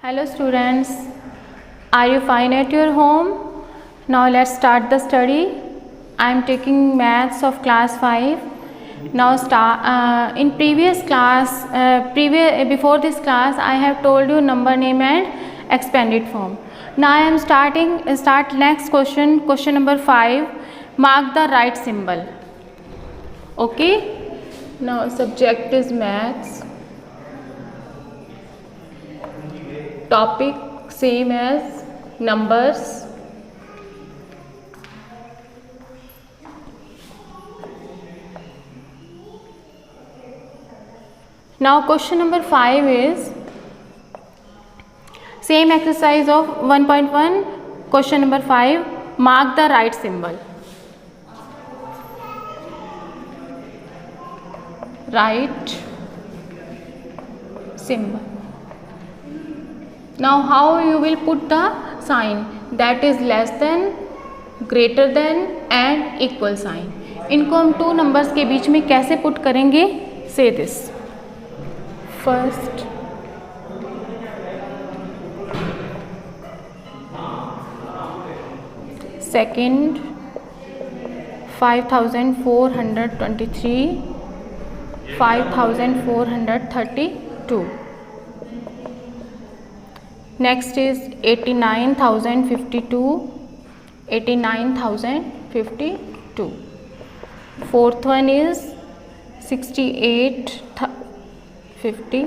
Hello students, are you fine at your home? Now let's start the study. I am taking maths of class 5. Now in previous class, before this class I have told you number name and expanded form. Now I am start next question number 5. Mark the right symbol. Okay, now subject is maths. Topic same as numbers. Now question number 5 is same exercise of 1.1. Question number 5, mark the right symbol. Right symbol. Now how you will put the sign, that is less than, greater than and equal sign. इनको हम two numbers के बीच में कैसे put करेंगे? से this first, second 5423, 5432. Next is 89,052, 89,052. Fourth one is 6850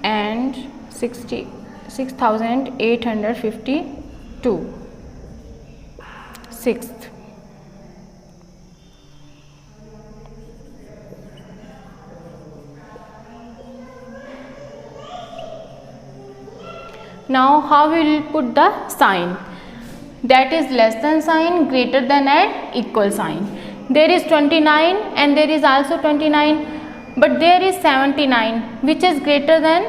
and 66,852. Sixth, now how we will put the sign, that is less than sign, greater than and equal sign. There is 29 and there is also 29, but there is 79 which is greater than,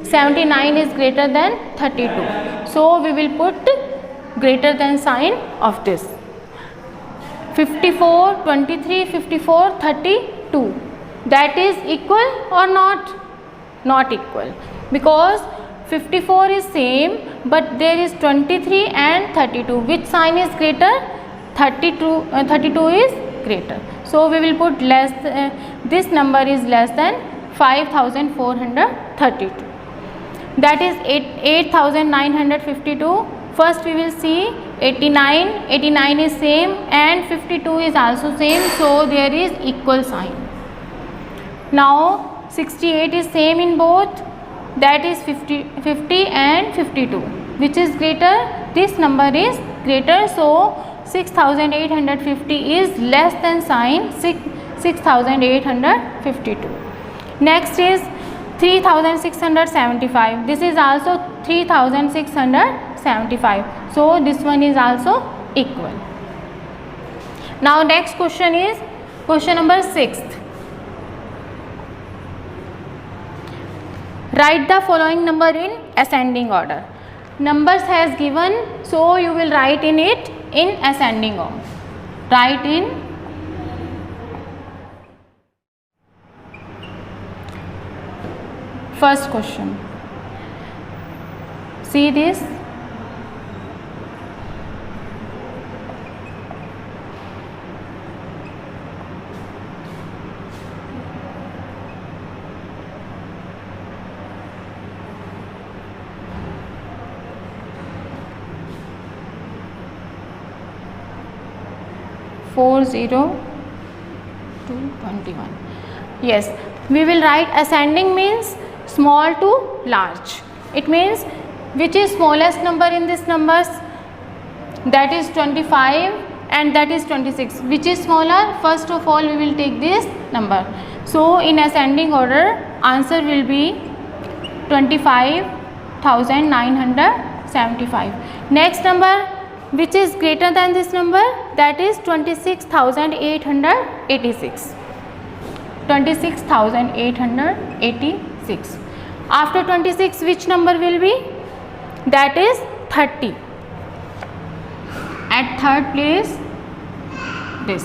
79 is greater than 32. So we will put greater than sign of this. 54, 23, 54, 32, that is equal or not? Not equal, because 54 is same but there is 23 and 32. Which sign is greater? 32 is greater. So we will put less, this number is less than 5432. That is 8952. First we will see 89. 89 is same and 52 is also same, so there is equal sign. Now 68 is same in both, that is 50 and 52. Which is greater? This number is greater, so 6850 is less than sign 6852. Next is 3675. This is also 3675. So this one is also equal. Now next question is question number 6. Write the following number in ascending order. Numbers has given, so you will write in it in ascending order. Write in first question. See this. Four 0 to 21. Yes, we will write ascending means small to large. It means which is smallest number in this numbers, that is 25 and that is 26. Which is smaller? First of all we will take this number. So in ascending order answer will be 25,975. Next number which is greater than this number, that is 26,886. 26,886. After 26 which number will be? That is 30. At third place this.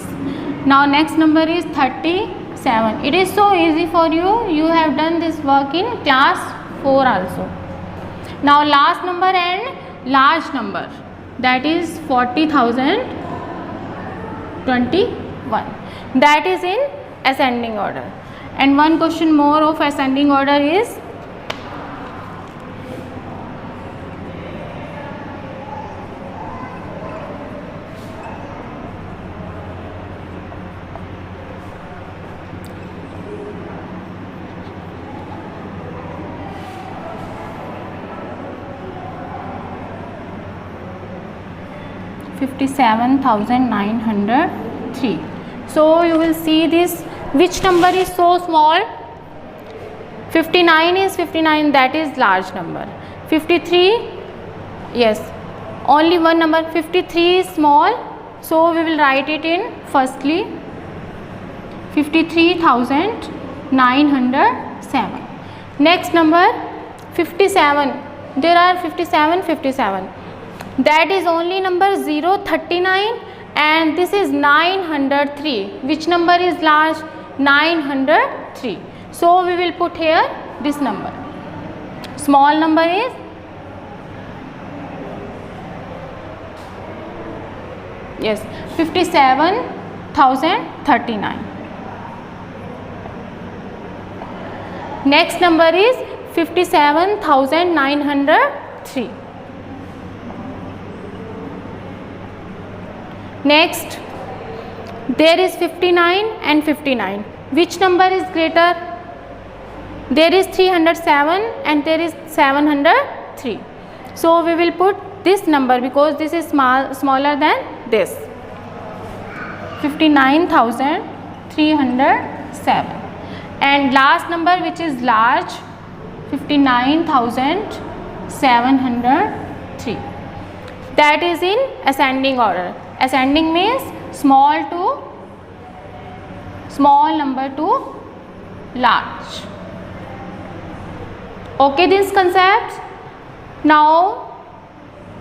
Now next number is 37. It is so easy for you. You have done this work in class 4 also. Now last number and large number, that is 40,021. That is in ascending order. And one question more of ascending order is $57,903. So you will see this, which number is so small? 59 is 59, that is large number. 53, yes, only one number. 53 is small, so we will write it in firstly 53,907. Next number 57, there are 57. That is only number 039, and this is 903. Which number is large? 903. So we will put here this number. Small number is yes 57,039. Next number is 57,903. Next, there is 59 and 59. Which number is greater? There is 307 and there is 703. So we will put this number because this is smaller than this. 59,307. And last number, which is large, 59,703. That is in ascending order. Ascending means small number to large. Okay, this concept. Now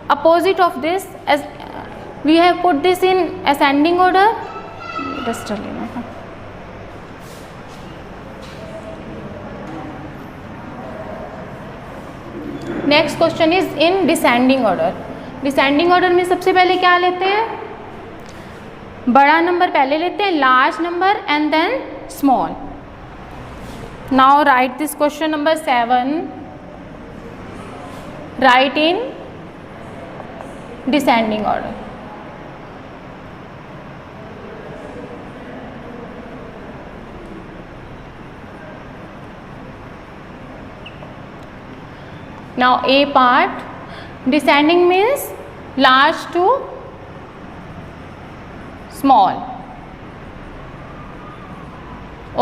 opposite of this, as we have put this in ascending order. Just a little. Next question is in descending order. Descending order में सबसे पहले क्या लेते हैं? बड़ा number पहले लेते हैं, large number and then small. Now write this question number 7. Write in descending order. Now A part, descending means large to small.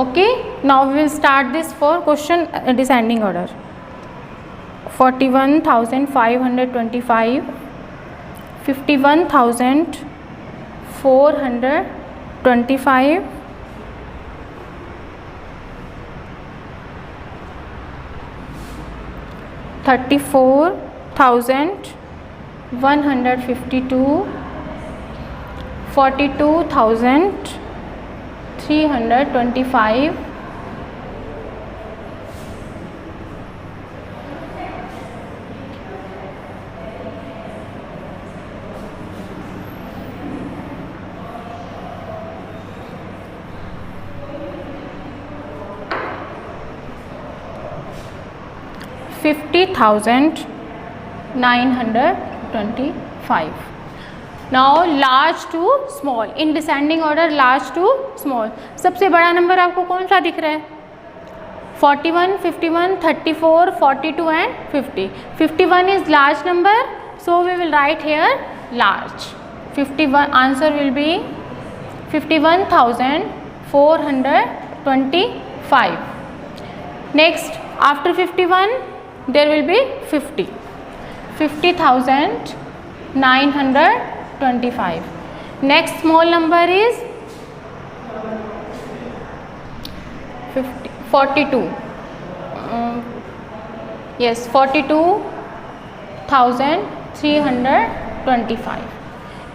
Okay, now we will start this for question descending order. 41,525, 51,425, 34,152, 42,325, 50,925. Now large to small in descending order, large to small. सबसे बड़ा number आपको कौन सा दिख रहा है? 41, 51, 34, 42 and 50. 51 is large number, so we will write here large. 51 answer will be 51,425. Next, after 51 there will be 50. 50,925. Next small number is 42. Yes, 42,325.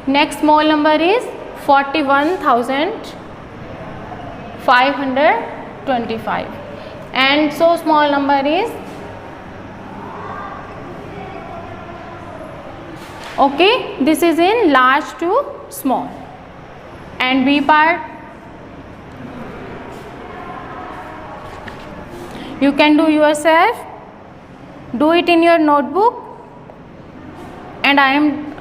Next small number is 41,525. And so small number is Okay, this is in large to small. And B part, you can do yourself. Do it in your notebook, and I am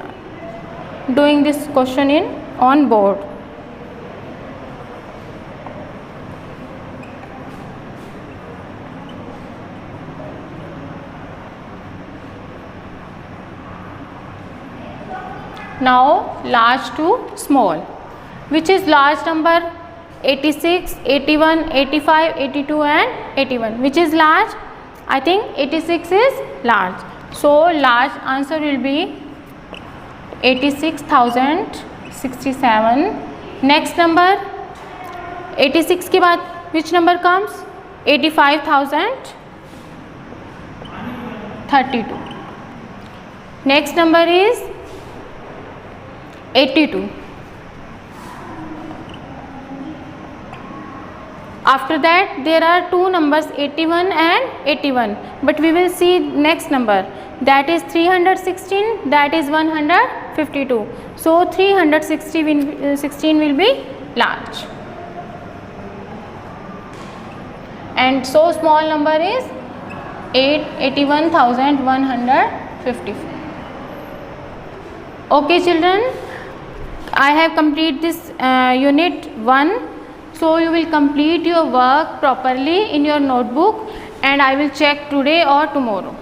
doing this question on board. Now large to small. Which is large number? 86, 81, 85, 82 and 81. Which is large? I think 86 is large. So large answer will be 86,067. Next number 86 के बाद which number comes? 85,032. Next number is 82. After that there are two numbers 81 and 81, but we will see next number, that is 316, that is 152. So 316 will be large, and so small number is 81,154. Okay children, I have completed this unit 1. So you will complete your work properly in your notebook, and I will check today or tomorrow.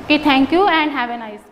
Okay, thank you and have a nice day.